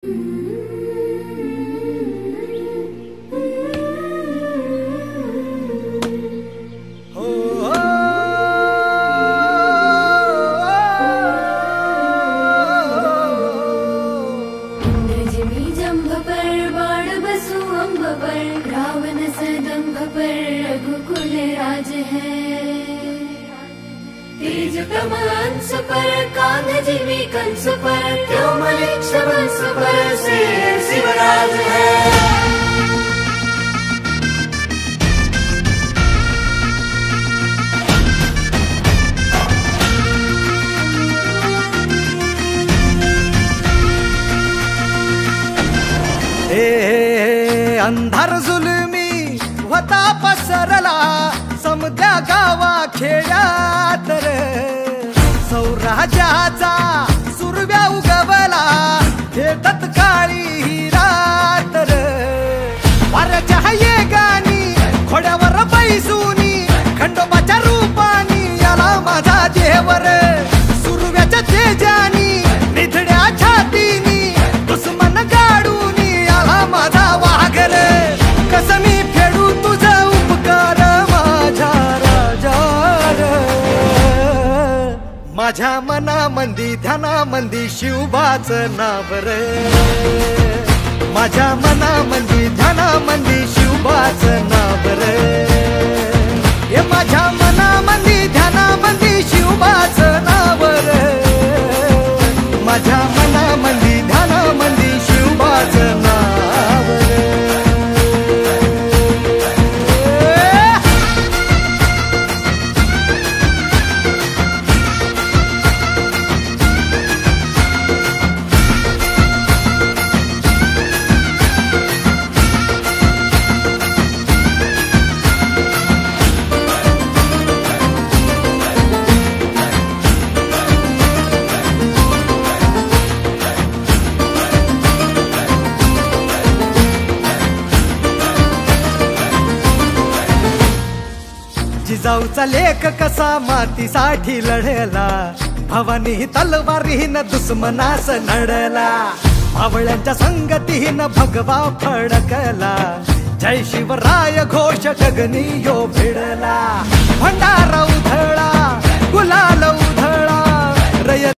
रावण सदंभ पर रघुकुल राज है। तेज तमंस पर कान जीवी कंस पर क्यों मलिक सबंस पर से शिवराज है। अंधार जुलमी होता पसरला समद्या गावा खेड्यात रे। सौराज्याचा सुरव्या उगवला भेटत काळी ही रात रे। वाऱ्याच्या येगानी खोड्यावर बैसूनी खंडोबाच्या रूपानी आला माझा देवर। सुरव्याच्या तेजानी निधड्या छातीनी दुश्मन गाडूनी आला माझा वाघर। कसमी फेडू तुझा उपकार माझ्या राजा रे। माझ्या मनामंदी ध्यानामंदी शिवबाचं नाव रे। माझ्या मनामंदी ध्यानामंदी शिवबाचं नाव रे। हे माझ्या मनामंदी ध्यानामंदी शिवबाचं नाव रे। माझ्या मनामंदी ध्यानामंदी शिवबाचं नाव रे। जिजाऊचा लेख कसा मातीसाठी लढला भवानी तलवारीनं दुश्मनास नडला। भावळ्यांच्या संगतीनं भगवा फडकला जय शिवराय घोष गगनी यो भिडला। भंडारा